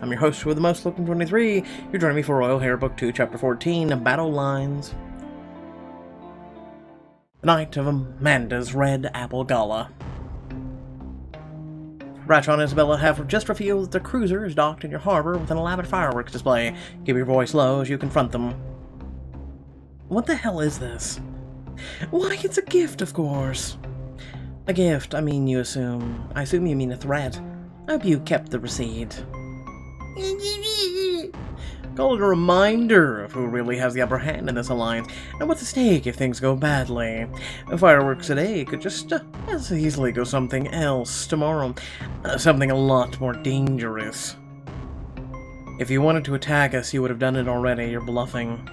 I'm your host with the most, Looking 23. You're joining me for Royal Heir Book 2, Chapter 14, Battle Lines. The night of Amanda's Red Apple Gala. Bradshaw and Isabella have just revealed that the cruiser is docked in your harbor with an elaborate fireworks display. Keep your voice low as you confront them. What the hell is this? Why, it's a gift, of course. A gift, I assume you mean a threat. I hope you kept the receipt. Call it a reminder of who really has the upper hand in this alliance, and what's at stake if things go badly. Fireworks today could just as easily go something else tomorrow. Something a lot more dangerous. If you wanted to attack us, you would have done it already. You're bluffing.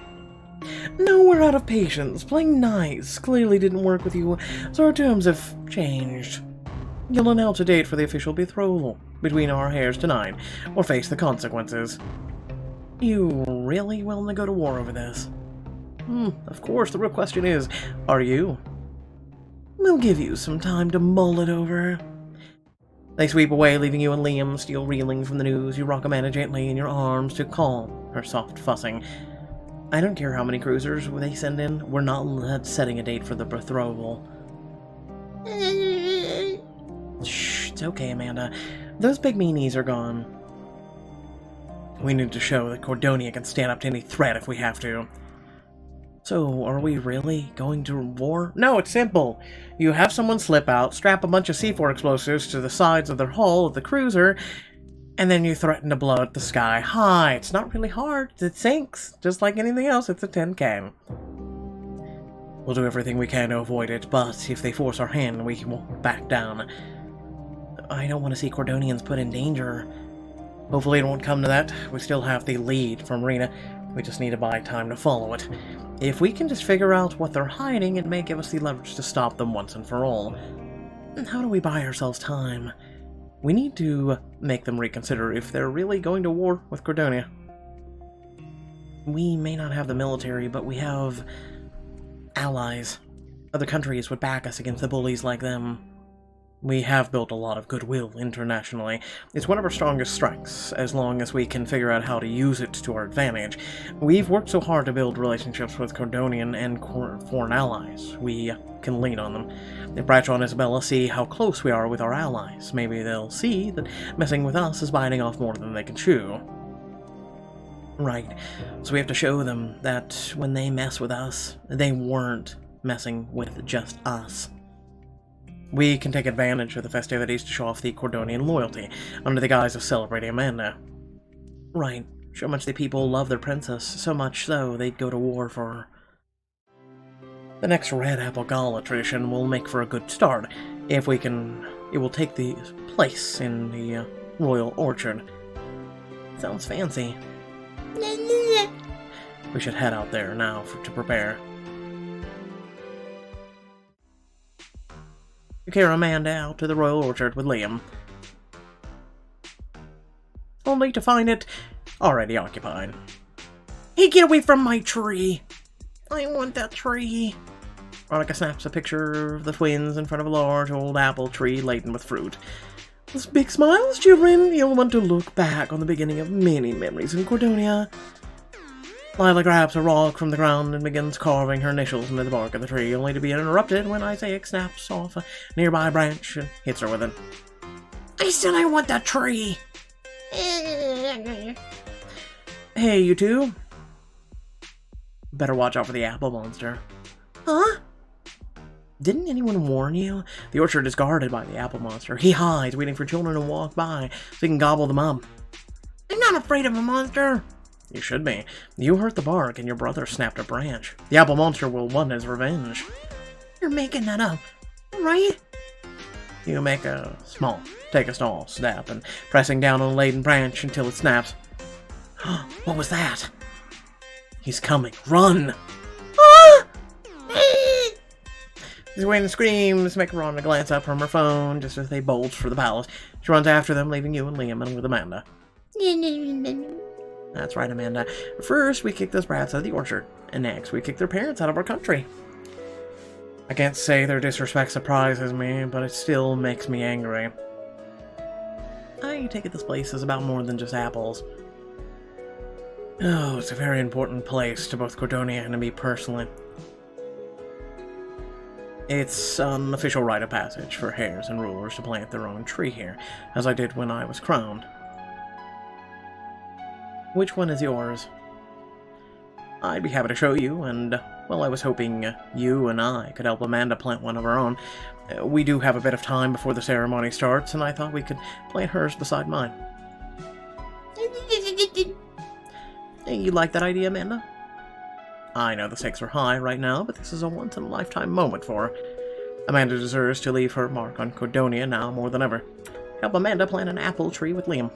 No, we're out of patience. Playing nice clearly didn't work with you, so our terms have changed. You'll announce a date for the official betrothal between our heirs tonight, or face the consequences. You really willing to go to war over this? Of course, the real question is, are you? We'll give you some time to mull it over. They sweep away, leaving you and Liam still reeling from the news. You rock Amanda gently in your arms to calm her soft fussing. I don't care how many cruisers they send in, we're not setting a date for the betrothal. Shh, it's okay, Amanda. Those big meanies are gone. We need to show that Cordonia can stand up to any threat if we have to. So, are we really going to war? No, it's simple. You have someone slip out, strap a bunch of C4 explosives to the sides of their hull of the cruiser, and then you threaten to blow it the sky high. It's not really hard. It sinks. Just like anything else, it's a tin can. We'll do everything we can to avoid it, but if they force our hand, we won't back down. I don't want to see Cordonians put in danger. Hopefully it won't come to that. We still have the lead from Rena. We just need to buy time to follow it. If we can just figure out what they're hiding, it may give us the leverage to stop them once and for all. How do we buy ourselves time? We need to make them reconsider if they're really going to war with Cordonia. We may not have the military, but we have allies. Other countries would back us against the bullies like them. We have built a lot of goodwill internationally. It's one of our strongest strengths, as long as we can figure out how to use it to our advantage. We've worked so hard to build relationships with Cordonian and foreign allies. We can lean on them. If Bradshaw and Isabella see how close we are with our allies, maybe they'll see that messing with us is biting off more than they can chew. Right, so we have to show them that when they mess with us, they weren't messing with just us. We can take advantage of the festivities to show off the Cordonian loyalty, under the guise of celebrating Amanda. Right, show much the people love their princess, so much so they'd go to war for her. The next Red Apple Gala tradition will make for a good start. If we can, it will take the place in the Royal Orchard. Sounds fancy. We should head out there now to prepare. You carry Amanda out to the Royal Orchard with Liam, only to find it already occupied. Hey, get away from my tree! I want that tree! Veronica snaps a picture of the twins in front of a large old apple tree laden with fruit. With big smiles, children, you'll want to look back on the beginning of many memories in Cordonia. Lila grabs a rock from the ground and begins carving her initials into the bark of the tree, only to be interrupted when Isaac snaps off a nearby branch and hits her with it. I said I want that tree! Hey, you two. Better watch out for the apple monster. Huh? Didn't anyone warn you? The orchard is guarded by the apple monster. He hides, waiting for children to walk by, so he can gobble them up. I'm not afraid of a monster! You should be. You hurt the bark and your brother snapped a branch. The apple monster will want his revenge. You're making that up, right? You take a small step and pressing down on a laden branch until it snaps. What was that? He's coming. Run! Ah! His wind screams make Veronica glance up from her phone just as they bulge for the palace. She runs after them, leaving you and Liam and with Amanda. That's right, Amanda. First, we kick those brats out of the orchard, and next, we kick their parents out of our country. I can't say their disrespect surprises me, but it still makes me angry. I take it this place is about more than just apples. Oh, it's a very important place to both Cordonia and to me personally. It's an official rite of passage for heirs and rulers to plant their own tree here, as I did when I was crowned. Which one is yours? I'd be happy to show you, and, well, I was hoping you and I could help Amanda plant one of our own. We do have a bit of time before the ceremony starts, and I thought we could plant hers beside mine. You like that idea, Amanda? I know the stakes are high right now, but this is a once-in-a-lifetime moment for her. Amanda deserves to leave her mark on Cordonia now more than ever. Help Amanda plant an apple tree with Liam.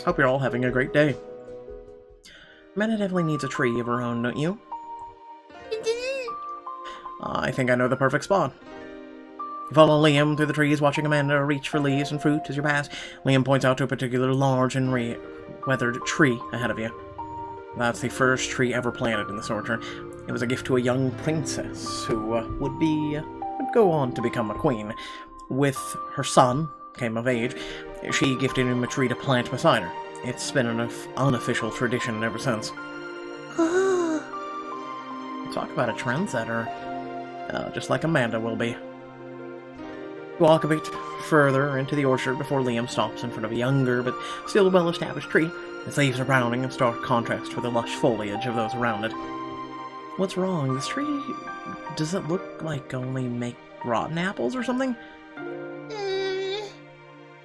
Hope you're all having a great day. Amanda definitely needs a tree of her own, don't you? I think I know the perfect spot. You follow Liam through the trees, watching Amanda reach for leaves and fruit as you pass. Liam points out to a particular large and weathered tree ahead of you. That's the first tree ever planted in this orchard. It was a gift to a young princess who would go on to become a queen. With her son came of age, she gifted him a tree to plant beside her. It's been an unofficial tradition ever since. Talk about a trendsetter. Just like Amanda will be. Walk a bit further into the orchard before Liam stops in front of a younger but still well-established tree. Its leaves are browning in stark contrast with the lush foliage of those around it. What's wrong? This tree... does it look like only make rotten apples or something?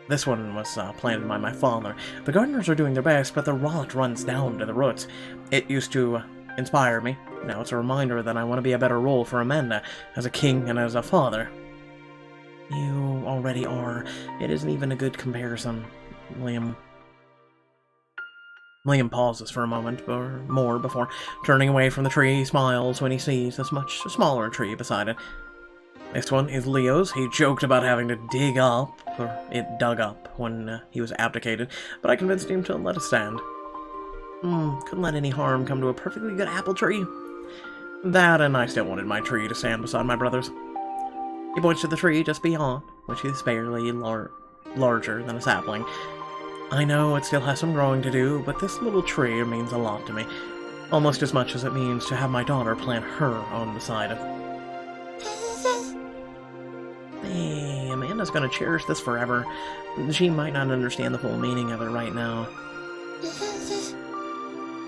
This one was planted by my father. The gardeners are doing their best, but the rot runs down to the roots. It used to inspire me. Now it's a reminder that I want to be a better role for Amanda, as a king and as a father. You already are. It isn't even a good comparison, Liam. Liam pauses for a moment or more before turning away from the tree. He smiles when he sees this much smaller tree beside it. This one is Leo's. He joked about having to dig up, or it dug up, when he was abdicated, but I convinced him to let it stand. Couldn't let any harm come to a perfectly good apple tree. That, and I still wanted my tree to stand beside my brother's. He points to the tree just beyond, which is barely larger than a sapling. I know it still has some growing to do, but this little tree means a lot to me. Almost as much as it means to have my daughter plant her own beside it. Hey, Amanda's gonna cherish this forever. She might not understand the full meaning of it right now.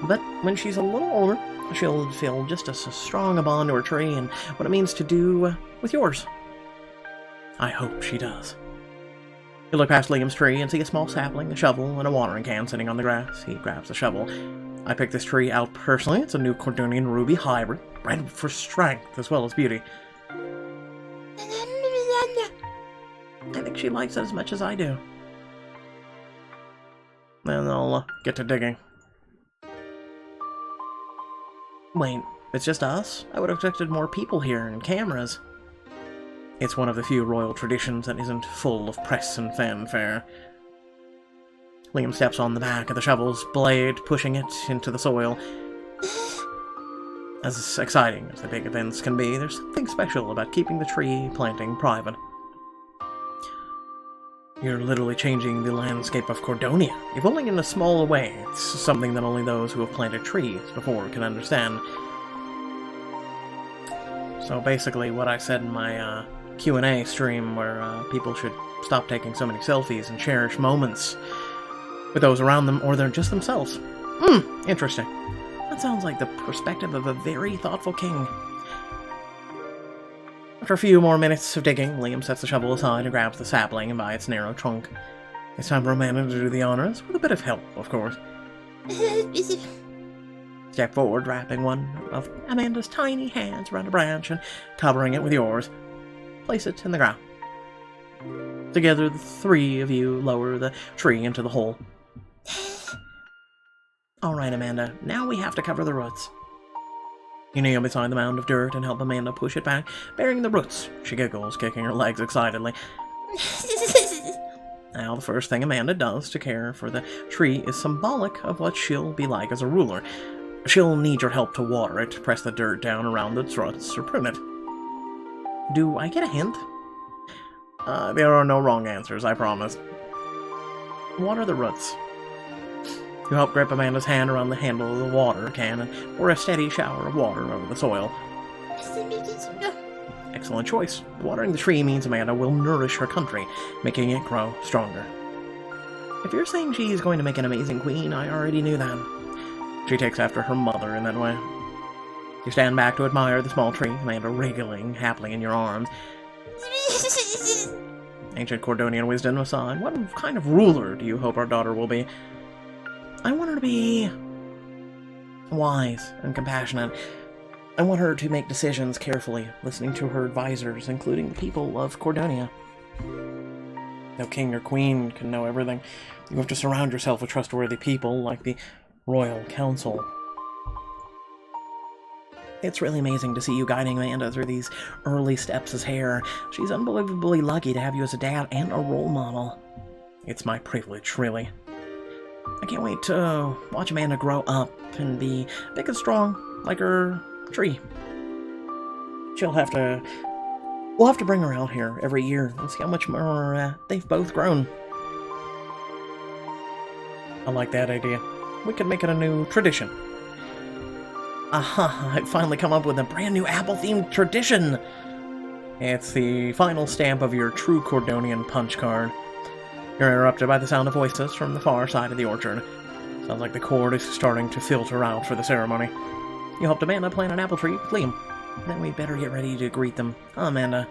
But when she's a little older, she'll feel just as strong a bond to her tree and what it means to do with yours. I hope she does. You look past Liam's tree and see a small sapling, a shovel, and a watering can sitting on the grass. He grabs the shovel. I picked this tree out personally. It's a new Cordonian ruby hybrid, bred for strength as well as beauty. I think she likes it as much as I do. Then I'll get to digging. Wait, it's just us? I would have expected more people here and cameras. It's one of the few royal traditions that isn't full of press and fanfare. Liam steps on the back of the shovel's blade, pushing it into the soil. As exciting as the big events can be, there's something special about keeping the tree planting private. You're literally changing the landscape of Cordonia, if only in a small way. It's something that only those who have planted trees before can understand. So basically what I said in my Q&A stream, where people should stop taking so many selfies and cherish moments with those around them, or they're just themselves. Interesting. That sounds like the perspective of a very thoughtful king. After a few more minutes of digging, Liam sets the shovel aside and grabs the sapling by its narrow trunk. It's time for Amanda to do the honors, with a bit of help, of course. Step forward, wrapping one of Amanda's tiny hands around a branch and covering it with yours. Place it in the ground. Together, the three of you lower the tree into the hole. Alright, Amanda, now we have to cover the roots. You kneel beside the mound of dirt and help Amanda push it back, bearing the roots. She giggles, kicking her legs excitedly. Now, the first thing Amanda does to care for the tree is symbolic of what she'll be like as a ruler. She'll need your help to water it, press the dirt down around its roots, or prune it. Do I get a hint? There are no wrong answers, I promise. Water the roots. You help grip Amanda's hand around the handle of the water can and pour a steady shower of water over the soil. Excellent choice. Watering the tree means Amanda will nourish her country, making it grow stronger. If you're saying she's going to make an amazing queen, I already knew that. She takes after her mother in that way. You stand back to admire the small tree, Amanda wriggling happily in your arms. Ancient Cordonian wisdom aside, what kind of ruler do you hope our daughter will be? I want her to be wise and compassionate. I want her to make decisions carefully, listening to her advisors, including the people of Cordonia. No king or queen can know everything. You have to surround yourself with trustworthy people like the Royal Council. It's really amazing to see you guiding Amanda through these early steps as heir. She's unbelievably lucky to have you as a dad and a role model. It's my privilege, really. I can't wait to watch Amanda grow up and be big and strong like her tree. We'll have to bring her out here every year and see how much more they've both grown. I like that idea. We could make it a new tradition. Aha, I've finally come up with a brand new apple-themed tradition! It's the final stamp of your true Cordonian punch card. You're interrupted by the sound of voices from the far side of the orchard. Sounds like the cord is starting to filter out for the ceremony. You helped Amanda plant an apple tree with Liam. Then we'd better get ready to greet them. Amanda.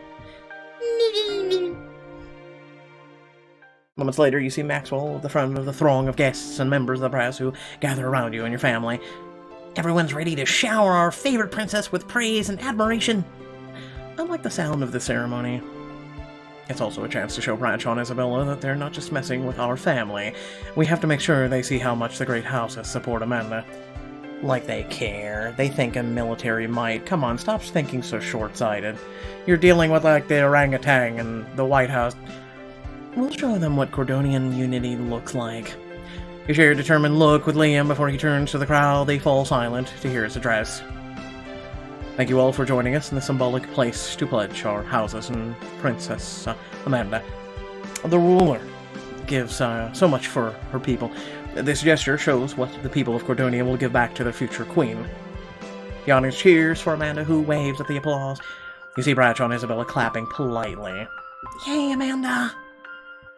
Moments later, you see Maxwell at the front of the throng of guests and members of the press who gather around you and your family. Everyone's ready to shower our favorite princess with praise and admiration. I like the sound of the ceremony. It's also a chance to show Bradshaw and Isabella that they're not just messing with our family. We have to make sure they see how much the great houses support Amanda. Like they care. They think a military might. Come on, stop thinking so short-sighted. You're dealing with like the orangutan and the White House. We'll show them what Cordonian unity looks like. You share a determined look with Liam before he turns to the crowd. They fall silent to hear his address. Thank you all for joining us in the symbolic place to pledge our houses and Princess Amanda. The ruler gives so much for her people. This gesture shows what the people of Cordonia will give back to their future queen. The audience cheers for Amanda, who waves at the applause. You see Bradshaw and Isabella clapping politely. Yay, Amanda!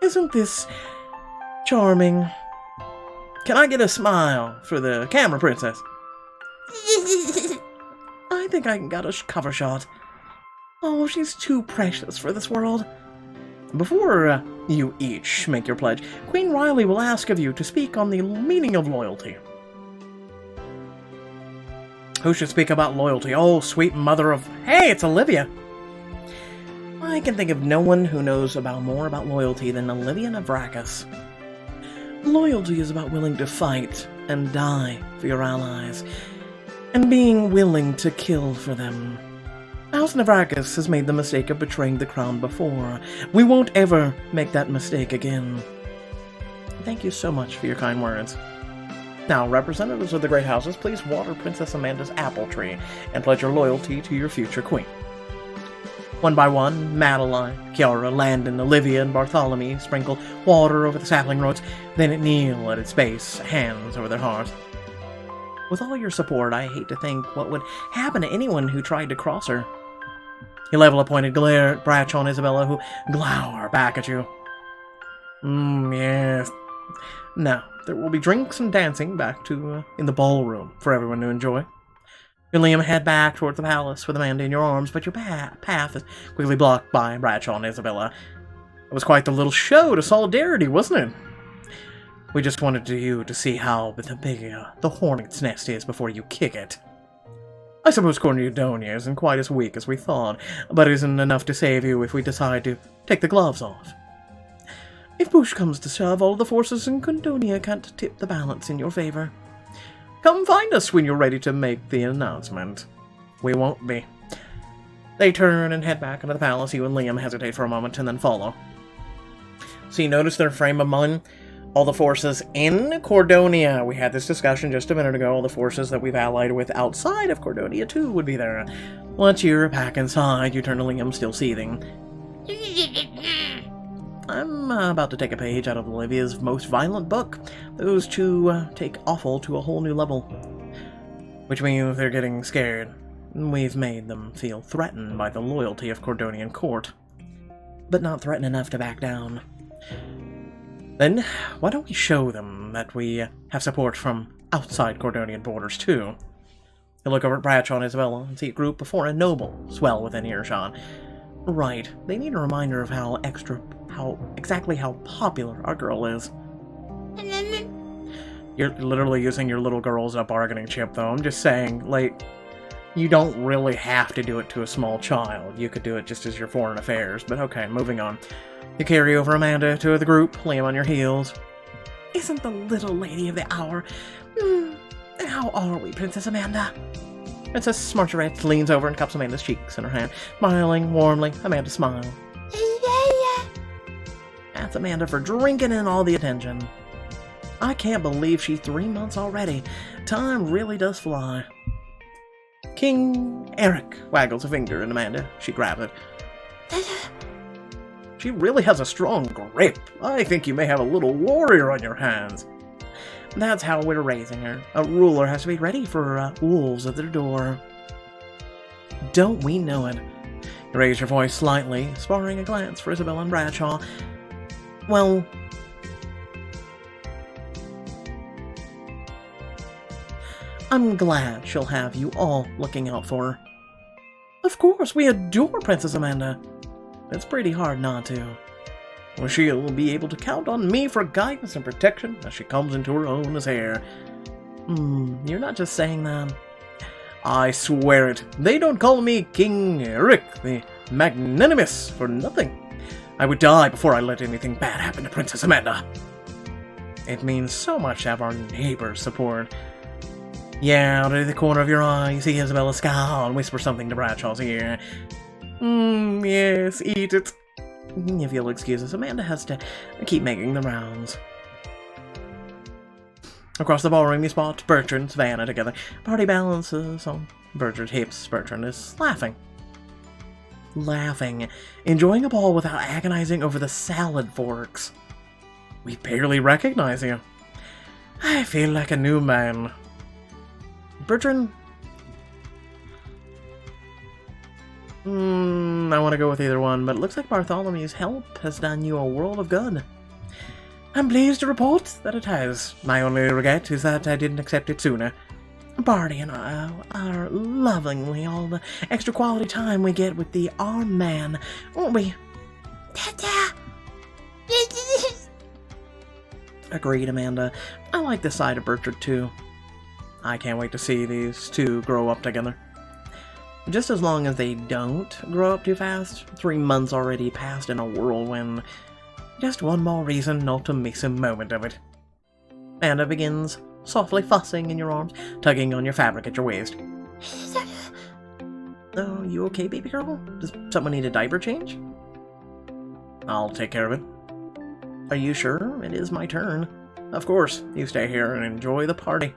Isn't this charming? Can I get a smile for the camera princess? I think I can get a cover shot. Oh, she's too precious for this world. Before you each make your pledge, Queen Riley will ask of you to speak on the meaning of loyalty. Who should speak about loyalty? Oh, sweet mother of... Hey, it's Olivia! I can think of no one who knows more about loyalty than Olivia Navrakis. Loyalty is about willing to fight and die for your allies, and being willing to kill for them. House Navrakis has made the mistake of betraying the crown before. We won't ever make that mistake again. Thank you so much for your kind words. Now, representatives of the great houses, please water Princess Amanda's apple tree and pledge your loyalty to your future queen. One by one, Madeline, Kiara, Landon, Olivia, and Bartholomew sprinkle water over the sapling roots, then kneel at its base, hands over their hearts. With all your support, I hate to think what would happen to anyone who tried to cross her. You level a pointed glare at Bradshaw and Isabella, who glower back at you. Yes. Now, there will be drinks and dancing back to in the ballroom for everyone to enjoy. You and Liam head back towards the palace with Amanda in your arms, but your path is quickly blocked by Bradshaw and Isabella. It was quite the little show to solidarity, wasn't it? We just wanted you to see how big the hornet's nest is before you kick it. I suppose Cordonia isn't quite as weak as we thought, but it isn't enough to save you if we decide to take the gloves off. If push comes to shove, all the forces in Cordonia can't tip the balance in your favor. Come find us when you're ready to make the announcement. We won't be. They turn and head back into the palace. You and Liam hesitate for a moment and then follow. So you notice their frame of mind? All the forces in Cordonia. We had this discussion just a minute ago. All the forces that we've allied with outside of Cordonia, too, would be there. Once you're back inside, you turn to Liam, still seething. I'm about to take a page out of Olivia's most violent book. Those two take awful to a whole new level. Which means they're getting scared. We've made them feel threatened by the loyalty of Cordonian court. But not threatened enough to back down. Then, why don't we show them that we have support from outside Cordonian borders, too? You look over at Bradshaw and Isabella and see a group of foreign nobles swell within earshot. Right, they need a reminder of how exactly how popular our girl is. You're literally using your little girl as a bargaining chip, though. I'm just saying, like, you don't really have to do it to a small child. You could do it just as your foreign affairs, but okay, moving on. You carry over Amanda to the group, Liam on your heels. Isn't the little lady of the hour? How are we, Princess Amanda? Princess Margaret leans over and cups Amanda's cheeks in her hand. Smiling warmly, Amanda smiles. That's Amanda for drinking in all the attention. I can't believe she's 3 months already. Time really does fly. King Eric waggles a finger at Amanda. She grabs it. She really has a strong grip. I think you may have a little warrior on your hands. That's how we're raising her. A ruler has to be ready for wolves at their door. Don't we know it? You raise your voice slightly, sparring a glance for Isabella and Bradshaw. Well, I'm glad she'll have you all looking out for her. Of course, we adore Princess Amanda. It's pretty hard not to. Well, she'll be able to count on me for guidance and protection as she comes into her own as heir. You're not just saying that. I swear it. They don't call me King Eric the Magnanimous for nothing. I would die before I let anything bad happen to Princess Amanda. It means so much to have our neighbors' support. Yeah, out of the corner of your eye, you see Isabella scowl and whisper something to Bradshaw's ear. Yes, eat it. If you'll excuse us, Amanda has to keep making the rounds. Across the ballroom, you spot Bertrand and Savannah together. Party balances on Bertrand's hips. Bertrand is laughing. Enjoying a ball without agonizing over the salad forks. We barely recognize you. I feel like a new man. Bertrand? I want to go with either one, but it looks like Bartholomew's help has done you a world of good. I'm pleased to report that it has. My only regret is that I didn't accept it sooner. Barty and I are lovingly all the extra quality time we get with the arm man, won't we? Agreed, Amanda. I like the side of Bertrand too. I can't wait to see these two grow up together. Just as long as they don't grow up too fast. 3 months already passed in a whirlwind. Just one more reason not to miss a moment of it. Amanda begins softly fussing in your arms, tugging on your fabric at your waist. Oh, you okay, baby girl? Does someone need a diaper change? I'll take care of it. Are you sure? It is my turn. Of course, you stay here and enjoy the party.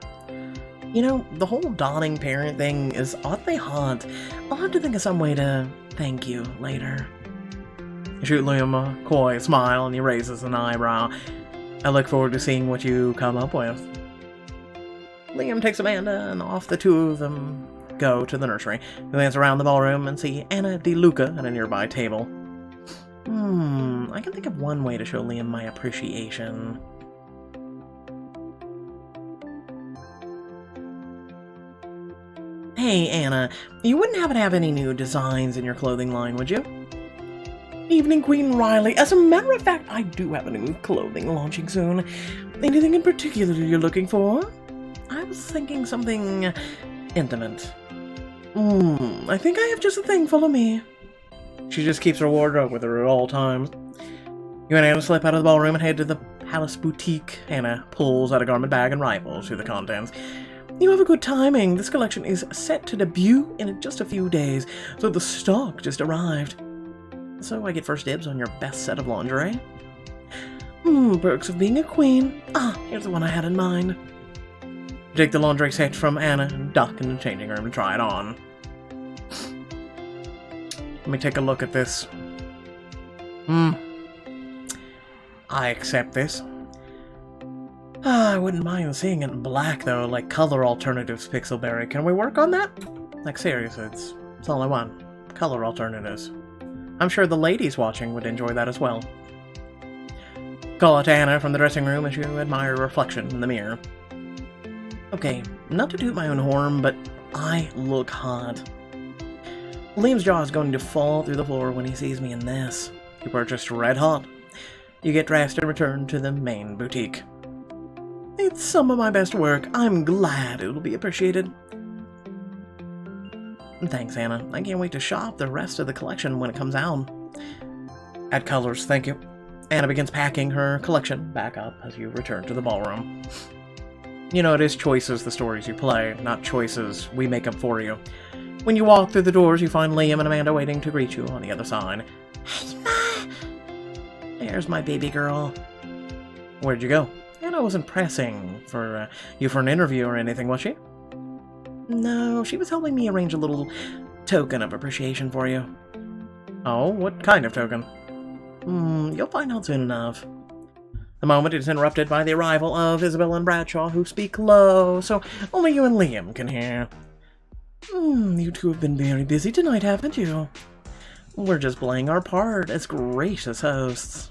You know, the whole dawning parent thing is oddly hot. I'll have to think of some way to thank you later. You shoot Liam a coy smile and he raises an eyebrow. I look forward to seeing what you come up with. Liam takes Amanda and off the two of them go to the nursery. We glance around the ballroom and see Anna DeLuca at a nearby table. I can think of one way to show Liam my appreciation. Hey, Anna, you wouldn't happen to have any new designs in your clothing line, would you? Evening, Queen Riley. As a matter of fact, I do have a new clothing launching soon. Anything in particular you're looking for? I was thinking something intimate. I think I have just a thing full of me. She just keeps her wardrobe with her at all times. You and Anna slip out of the ballroom and head to the Palace Boutique. Anna pulls out a garment bag and rifles through the contents. You have a good timing. This collection is set to debut in just a few days, so the stock just arrived. So I get first dibs on your best set of lingerie. Perks of being a queen. Here's the one I had in mind. Take the laundry set from Anna and duck in the changing room and try it on. Let me take a look at this. I accept this. I wouldn't mind seeing it in black, though, like color alternatives, Pixelberry. Can we work on that? Like, seriously, it's all I want. Color alternatives. I'm sure the ladies watching would enjoy that as well. Call out to Anna from the dressing room as you admire your reflection in the mirror. Okay, not to toot my own horn, but I look hot. Liam's jaw is going to fall through the floor when he sees me in this. You purchased red hot. You get dressed and return to the main boutique. It's some of my best work. I'm glad it'll be appreciated. Thanks, Anna. I can't wait to shop the rest of the collection when it comes out. Add colors, thank you. Anna begins packing her collection back up as you return to the ballroom. You know, it is choices the stories you play, not choices we make up for you. When you walk through the doors, you find Liam and Amanda waiting to greet you on the other side. Hey, Ma! There's my baby girl. Where'd you go? Anna wasn't pressing for you for an interview or anything, was she? No, she was helping me arrange a little token of appreciation for you. Oh, what kind of token? You'll find out soon enough. The moment is interrupted by the arrival of Isabella and Bradshaw, who speak low, so only you and Liam can hear. You two have been very busy tonight, haven't you? We're just playing our part as gracious hosts.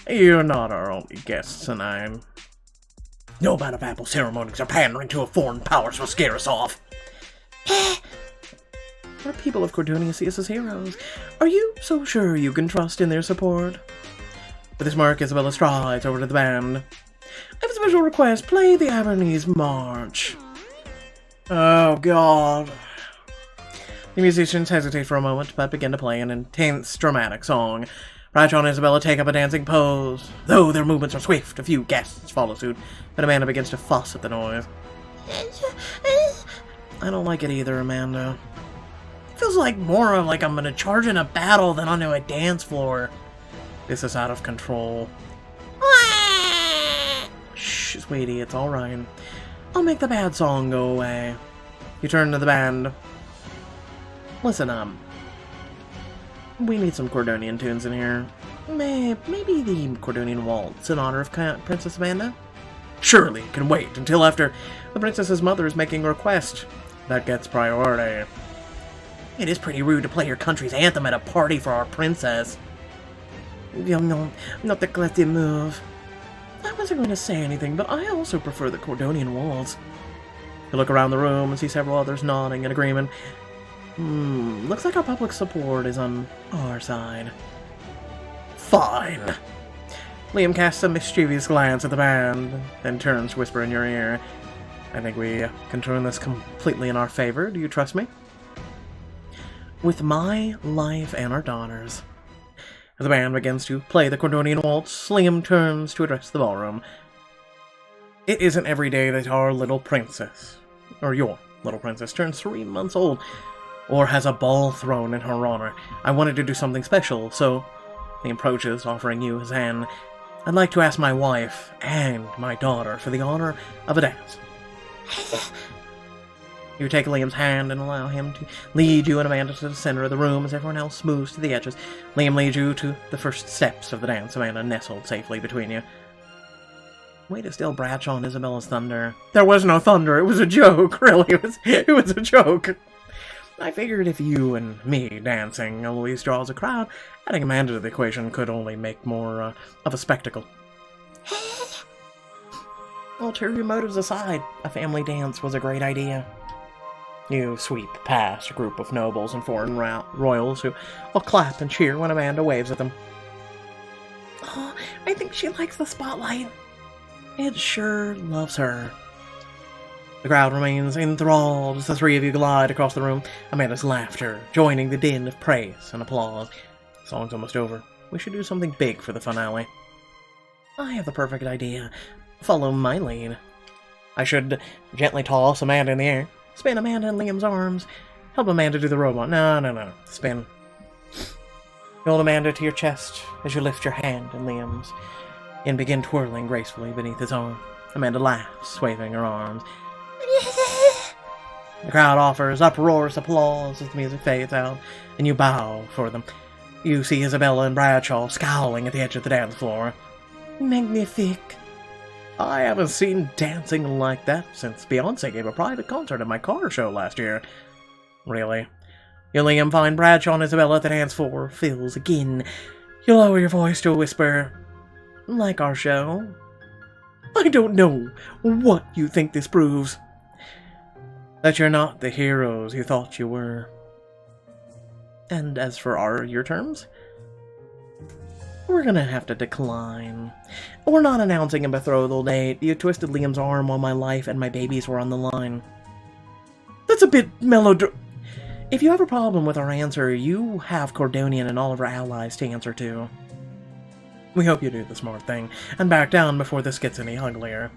You're not our only guests tonight. No amount of apple ceremonies or pandering to a foreign power will scare us off. Our people of Cordonia see us as heroes. Are you so sure you can trust in their support? With this mark, Isabella strides over to the band. I have a special request. Play the Avernese March. Oh, God. The musicians hesitate for a moment, but begin to play an intense, dramatic song. Bradshaw and Isabella take up a dancing pose. Though their movements are swift, a few guests follow suit, but Amanda begins to fuss at the noise. I don't like it either, Amanda. It feels like more of like I'm gonna charge in a battle than onto a dance floor. This is out of control. Shh, sweetie, it's alright. I'll make the bad song go away. You turn to the band. Listen, we need some Cordonian tunes in here. Maybe the Cordonian Waltz in honor of Princess Amanda? Surely it can wait until after the princess's mother is making a request. That gets priority. It is pretty rude to play your country's anthem at a party for our princess. No, not the classy move. I wasn't going to say anything, but I also prefer the Cordonian Waltz. You look around the room and see several others nodding in agreement. Looks like our public support is on our side. Fine. Liam casts a mischievous glance at the band, then turns to whisper in your ear. I think we can turn this completely in our favor. Do you trust me? With my life and our daughter's. As the band begins to play the Cordonian Waltz, Liam turns to address the ballroom. It isn't every day that our little princess, or your little princess, turns 3 months old, or has a ball thrown in her honor. I wanted to do something special, so he approaches, offering you his hand. I'd like to ask my wife and my daughter for the honor of a dance. You take Liam's hand and allow him to lead you and Amanda to the center of the room as everyone else moves to the edges. Liam leads you to the first steps of the dance, Amanda nestled safely between you. Way to steal Bradshaw and Isabella's thunder. There was no thunder, it was a joke, really, it was a joke. I figured if you and me dancing always draws a crowd, adding Amanda to the equation could only make more of a spectacle. Ulterior motives aside, a family dance was a great idea. You sweep past a group of nobles and foreign royals who all clap and cheer when Amanda waves at them. Oh, I think she likes the spotlight. It sure loves her. The crowd remains enthralled as the three of you glide across the room, Amanda's laughter joining the din of praise and applause. The song's almost over. We should do something big for the finale. I have the perfect idea. Follow my lead. I should gently toss Amanda in the air, spin Amanda in Liam's arms, help Amanda do the robot. No. Spin. Hold Amanda to your chest as you lift your hand in Liam's and begin twirling gracefully beneath his arm. Amanda laughs, waving her arms. The crowd offers uproarious applause as the music fades out, and you bow for them. You see Isabella and Bradshaw scowling at the edge of the dance floor. Magnifique. I haven't seen dancing like that since Beyonce gave a private concert at my car show last year. Really? You'll Liam find Bradshaw and Isabella at the dance floor fills again. You lower your voice to a whisper. Like our show. I don't know what you think this proves. That you're not the heroes you thought you were. And as for your terms, we're gonna have to decline. We're not announcing a betrothal date. You twisted Liam's arm while my life and my babies were on the line. That's a bit If you have a problem with our answer, you have Cordonian and all of our allies to answer to. We hope you do the smart thing, and back down before this gets any uglier.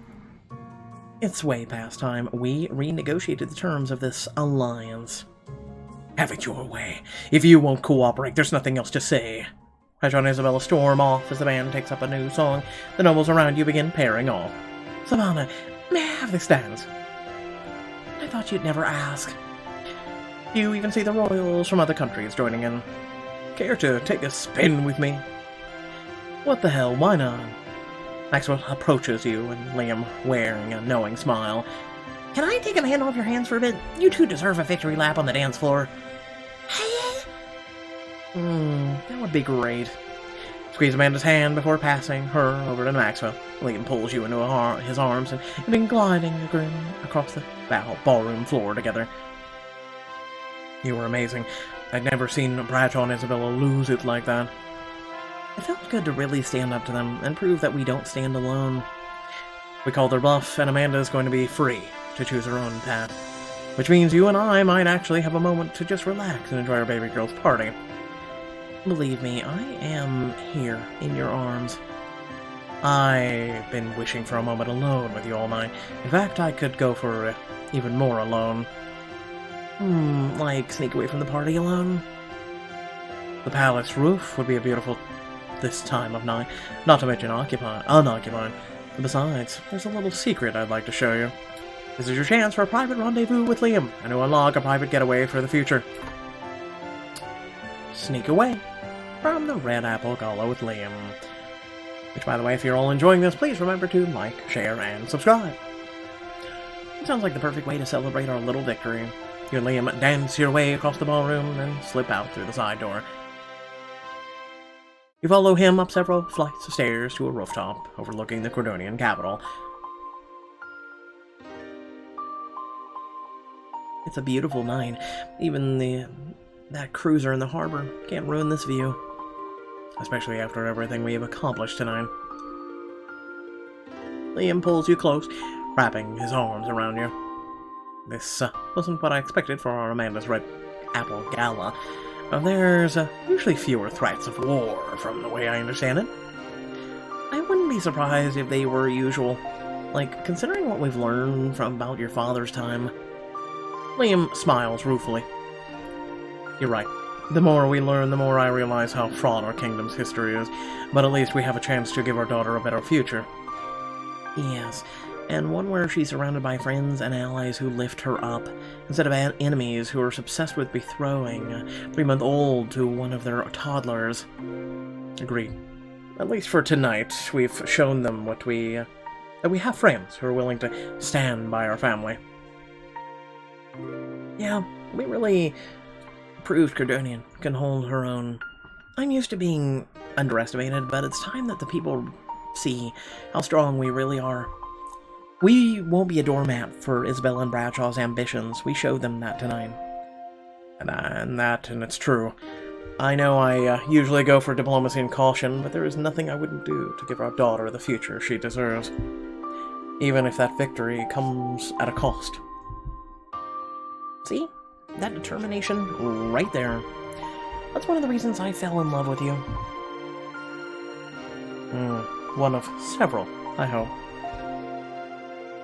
It's way past time. We renegotiated the terms of this alliance. Have it your way. If you won't cooperate, there's nothing else to say. Bradshaw and Isabella storm off as the band takes up a new song. The nobles around you begin pairing off. Savannah, may I have this dance? I thought you'd never ask. You even see the royals from other countries joining in. Care to take a spin with me? What the hell, why not? Maxwell approaches you, and Liam wearing a knowing smile. Can I take a hand off your hands for a bit? You two deserve a victory lap on the dance floor. That would be great. Squeeze Amanda's hand before passing her over to Maxwell. Liam pulls you into his arms, and you begin gliding a grin across the ballroom floor together. You were amazing. I'd never seen Bradshaw and Isabella lose it like that. It felt good to really stand up to them and prove that we don't stand alone. We called their bluff, and Amanda is going to be free to choose her own path. Which means you and I might actually have a moment to just relax and enjoy our baby girl's party. Believe me, I am here in your arms. I've been wishing for a moment alone with you all night. In fact, I could go for even more alone. Like sneak away from the party alone? The palace roof would be a beautiful this time of night, not to mention unoccupied. Besides, there's a little secret I'd like to show you. This is your chance for a private rendezvous with Liam, and to unlock a private getaway for the future. Sneak away from the Red Apple Gala with Liam. Which, by the way, if you're all enjoying this, please remember to like, share, and subscribe. It sounds like the perfect way to celebrate our little victory. You and Liam dance your way across the ballroom and slip out through the side door. You follow him up several flights of stairs to a rooftop overlooking the Cordonian capital. It's a beautiful night. Even that cruiser in the harbor can't ruin this view. Especially after everything we have accomplished tonight. Liam pulls you close, wrapping his arms around you. This wasn't what I expected for our Amanda's Red Apple Gala. There's usually fewer threats of war, from the way I understand it. I wouldn't be surprised if they were usual. Like, considering what we've learned about your father's time. Liam smiles ruefully. You're right. The more we learn, the more I realize how fraught our kingdom's history is. But at least we have a chance to give our daughter a better future. Yes, and one where she's surrounded by friends and allies who lift her up, instead of enemies who are obsessed with bethrowing a 3-month-old to one of their toddlers. Agreed. At least for tonight, we've shown them that we have friends who are willing to stand by our family. Yeah, we really proved Cordonian can hold her own. I'm used to being underestimated, but it's time that the people see how strong we really are. We won't be a doormat for Isabella and Bradshaw's ambitions. We showed them that tonight. And it's true. I know I usually go for diplomacy and caution, but there is nothing I wouldn't do to give our daughter the future she deserves. Even if that victory comes at a cost. See? That determination right there. That's one of the reasons I fell in love with you. One of several, I hope.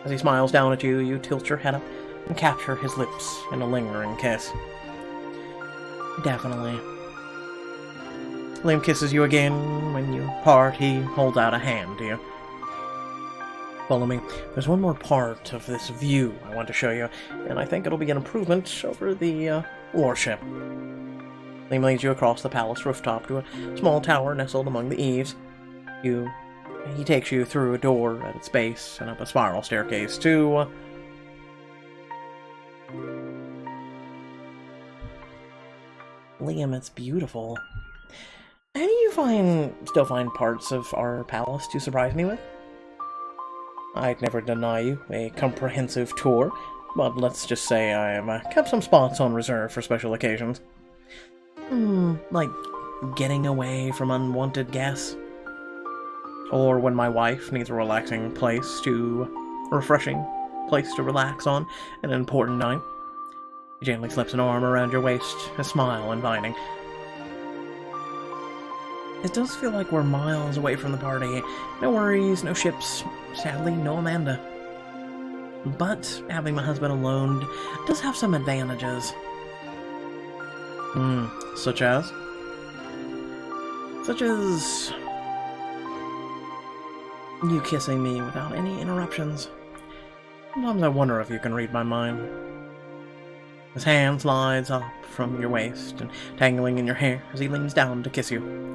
As he smiles down at you, you tilt your head up and capture his lips in a lingering kiss. Definitely. Liam kisses you again. When you part, he holds out a hand to you. Follow me. There's one more part of this view I want to show you, and I think it'll be an improvement over the warship. Liam leads you across the palace rooftop to a small tower nestled among the eaves. You he takes you through a door at its base and up a spiral staircase to... Liam, it's beautiful. How do you still find parts of our palace to surprise me with? I'd never deny you a comprehensive tour, but let's just say I've kept some spots on reserve for special occasions. Like getting away from unwanted guests. Or when my wife needs a refreshing place to relax on an important night. He gently slips an arm around your waist, a smile inviting. It does feel like we're miles away from the party. No worries, no ships, sadly no Amanda. But having my husband alone does have some advantages. Such as? Such as... you kissing me without any interruptions. Sometimes I wonder if you can read my mind. His hand slides up from your waist and tangling in your hair as he leans down to kiss you.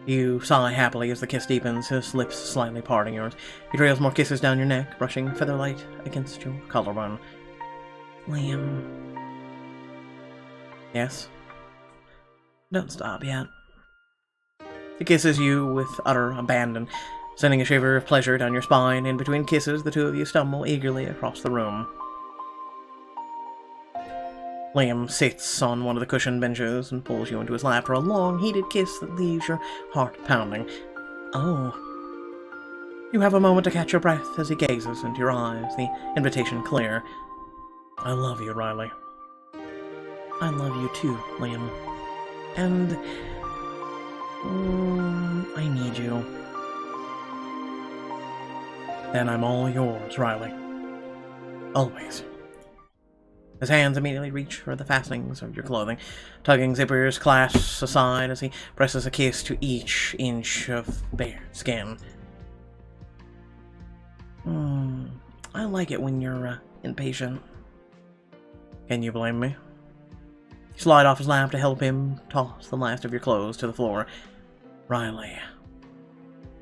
You sigh happily as the kiss deepens, his lips slightly parting yours. He trails more kisses down your neck, brushing featherlight against your collarbone. Liam... Yes? Don't stop yet. He kisses you with utter abandon, sending a shiver of pleasure down your spine. In between kisses, the two of you stumble eagerly across the room. Liam sits on one of the cushioned benches and pulls you into his lap for a long, heated kiss that leaves your heart pounding. Oh. You have a moment to catch your breath as he gazes into your eyes, the invitation clear. I love you, Riley. I love you too, Liam. And... I need you. Then I'm all yours, Riley. Always. His hands immediately reach for the fastenings of your clothing, tugging zippers, clasps aside as he presses a kiss to each inch of bare skin. I like it when you're impatient. Can you blame me? You slide off his lap to help him toss the last of your clothes to the floor. Riley.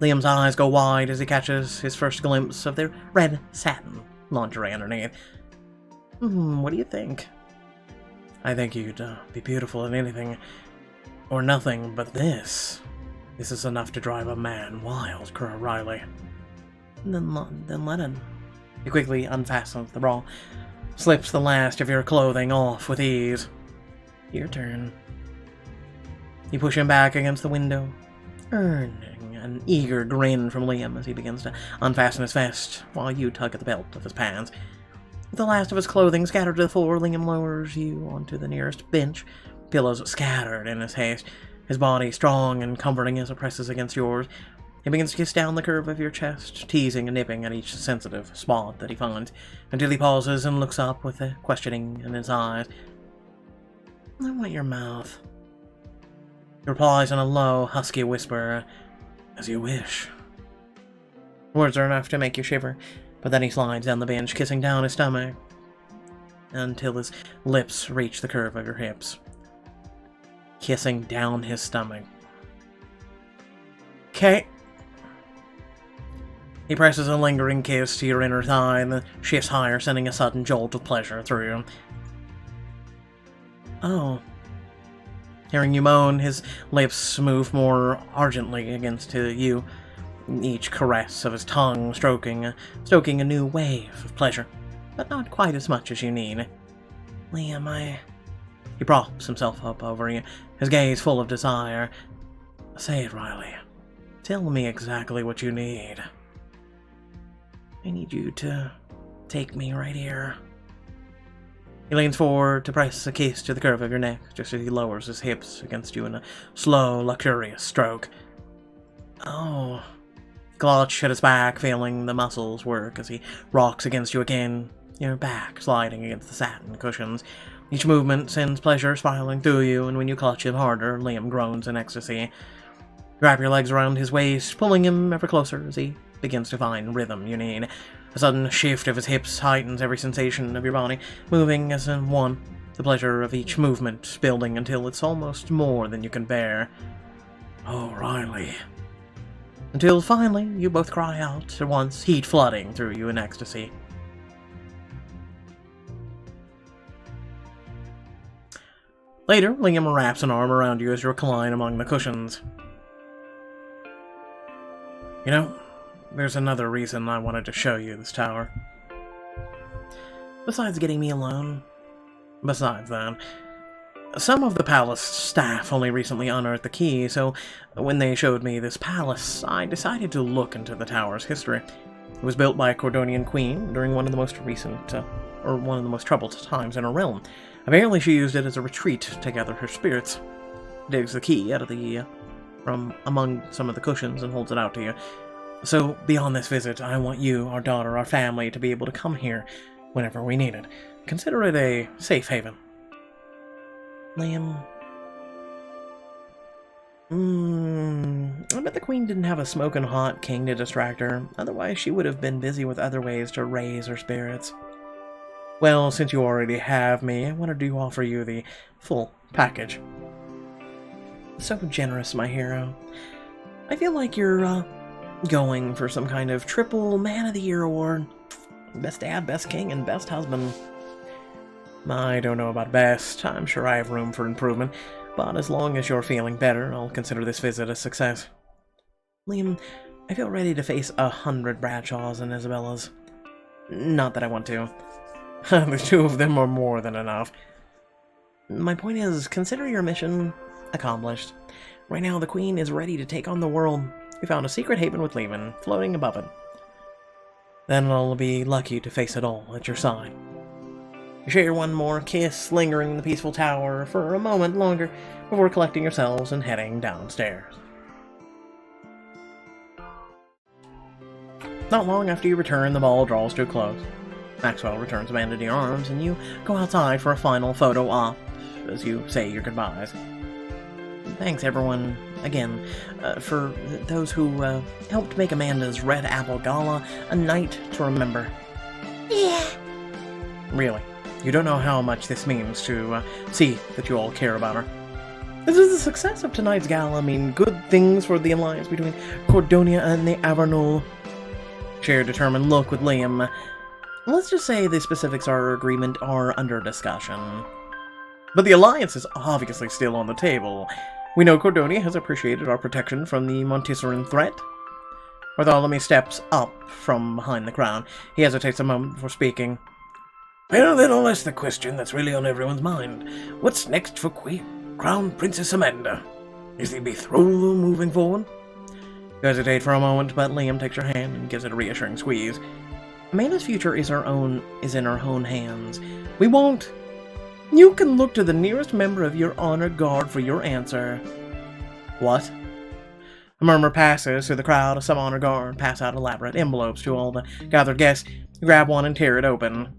Liam's eyes go wide as he catches his first glimpse of their red satin lingerie underneath. What do you think? I think you'd be beautiful in anything or nothing but this. This is enough to drive a man wild, Colonel Riley. Then let him. He quickly unfastens the bra, slips the last of your clothing off with ease. Your turn. You push him back against the window, earning an eager grin from Liam as he begins to unfasten his vest while you tug at the belt of his pants. With the last of his clothing scattered to the floor, Liam lowers you onto the nearest bench, pillows scattered in his haste, his body strong and comforting as it presses against yours. He begins to kiss down the curve of your chest, teasing and nipping at each sensitive spot that he finds, until he pauses and looks up with a questioning in his eyes. I want your mouth. He replies in a low, husky whisper, as you wish. Words are enough to make you shiver. But then he slides down the bench, kissing down his stomach, until his lips reach the curve of your hips. Kissing down his stomach. Okay. He presses a lingering kiss to your inner thigh and then shifts higher, sending a sudden jolt of pleasure through you. Oh. Hearing you moan, his lips move more ardently against you. Each caress of his tongue stoking a new wave of pleasure, but not quite as much as you need. Liam, He props himself up over you, his gaze full of desire. Say it, Riley. Tell me exactly what you need. I need you to take me right here. He leans forward to press a kiss to the curve of your neck, just as he lowers his hips against you in a slow, luxurious stroke. Oh... Clutch at his back, feeling the muscles work as he rocks against you again, your back sliding against the satin cushions. Each movement sends pleasure spiraling through you, and when you clutch him harder, Liam groans in ecstasy. Wrap your legs around his waist, pulling him ever closer as he begins to find rhythm you need. A sudden shift of his hips heightens every sensation of your body, moving as in one, the pleasure of each movement building until it's almost more than you can bear. Oh, Riley. Until finally, you both cry out at once, heat flooding through you in ecstasy. Later, Liam wraps an arm around you as you recline among the cushions. You know, there's another reason I wanted to show you this tower. Besides getting me alone. Besides that, some of the palace staff only recently unearthed the key, so when they showed me this palace, I decided to look into the tower's history. It was built by a Cordonian queen during one of the most troubled times in her realm. Apparently she used it as a retreat to gather her spirits. Digs the key out of from among some of the cushions and holds it out to you. So, beyond this visit, I want you, our daughter, our family, to be able to come here whenever we need it. Consider it a safe haven. Liam... I bet the queen didn't have a smoking hot king to distract her. Otherwise, she would have been busy with other ways to raise her spirits. Well, since you already have me, I wanted to offer you the full package. So generous, my hero. I feel like you're, going for some kind of triple Man of the Year award. Best dad, best king, and best husband. I don't know about best. I'm sure I have room for improvement. But as long as you're feeling better, I'll consider this visit a success. Liam, I feel ready to face 100 Bradshaws and Isabellas. Not that I want to. The two of them are more than enough. My point is, consider your mission accomplished. Right now, the Queen is ready to take on the world. We found a secret haven with Lehman, floating above it. Then I'll be lucky to face it all at your side. Share one more kiss, lingering in the peaceful tower for a moment longer before collecting yourselves and heading downstairs. Not long after you return, the ball draws to a close. Maxwell returns Amanda to your arms, and you go outside for a final photo op as you say your goodbyes. Thanks, everyone, again, for those who helped make Amanda's Red Apple Gala a night to remember. Yeah. Really. You don't know how much this means to see that you all care about her. Does the success of tonight's gala mean good things for the alliance between Cordonia and the Avernul? Share a determined look with Liam. Let's just say the specifics of our agreement are under discussion. But the alliance is obviously still on the table. We know Cordonia has appreciated our protection from the Montessorin threat. Bartholomew steps up from behind the crown. He hesitates a moment before speaking. Well, then I'll ask the question that's really on everyone's mind. What's next for Crown Princess Amanda? Is the betrothal moving forward? You hesitate for a moment, but Liam takes your hand and gives it a reassuring squeeze. Amanda's future is in her own hands. We won't. You can look to the nearest member of your honor guard for your answer. What? A murmur passes through the crowd as some honor guard pass out elaborate envelopes to all the gathered guests. You grab one and tear it open.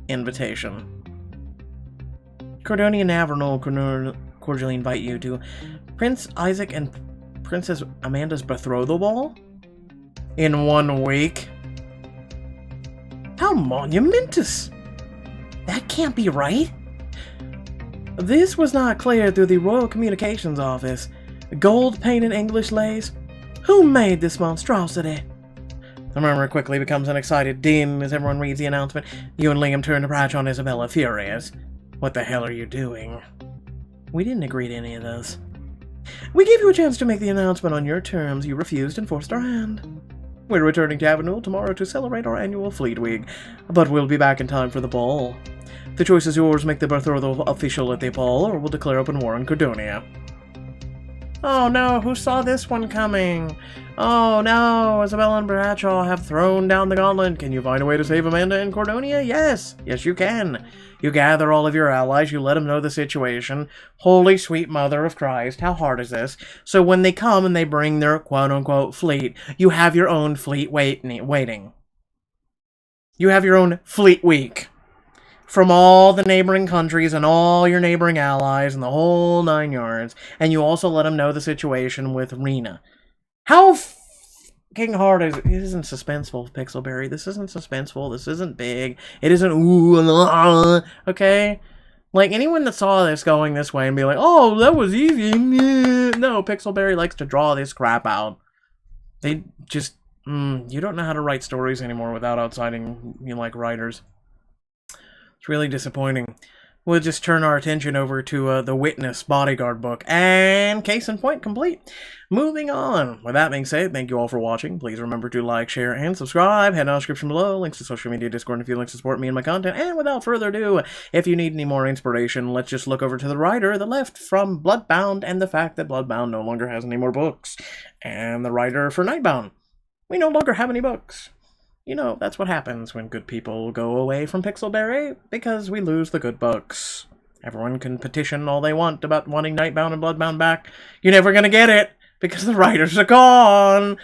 Invitation. Cordonia and Avernul cordially invite you to Prince Isaac and Princess Amanda's betrothal ball? In 1 week? How monumentous! That can't be right! This was not cleared through the Royal Communications Office. Gold-painted English lace? Who made this monstrosity? The murmur quickly becomes an excited din as everyone reads the announcement. You and Liam turn to Bradshaw and Isabella, furious. What the hell are you doing? We didn't agree to any of this. We gave you a chance to make the announcement on your terms. You refused and forced our hand. We're returning to Avernul tomorrow to celebrate our annual Fleet Week, but we'll be back in time for the ball. The choice is yours. Make the betrothal official at the ball, or we'll declare open war on Cordonia. Oh no, who saw this one coming? Oh no, Isabella and Bradshaw have thrown down the gauntlet. Can you find a way to save Amanda and Cordonia? Yes, yes you can. You gather all of your allies, you let them know the situation. Holy sweet mother of Christ, how hard is this? So when they come and they bring their quote-unquote fleet, you have your own fleet waiting. You have your own fleet week. From all the neighboring countries and all your neighboring allies and the whole 9 yards. And you also let them know the situation with Rena. How fucking hard is it? It isn't suspenseful, Pixelberry. This isn't suspenseful. This isn't big. It isn't ooh and ah, okay? Like, anyone that saw this going this way and be like, oh, that was easy. No, Pixelberry likes to draw this crap out. They just, you don't know how to write stories anymore without outsiting, like, writers. It's really disappointing. We'll just turn our attention over to the Witness Bodyguard book, and case in point complete. Moving on. With that being said, thank you all for watching. Please remember to like, share, and subscribe. Head down in the description below, links to social media, Discord, if you'd like to support me and my content. And without further ado, if you need any more inspiration, let's just look over to the writer, the left, from Bloodbound, and the fact that Bloodbound no longer has any more books. And the writer for Nightbound. We no longer have any books. You know, that's what happens when good people go away from Pixelberry, because we lose the good books. Everyone can petition all they want about wanting Nightbound and Bloodbound back. You're never gonna get it, because the writers are gone.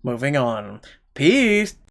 Moving on. Peace.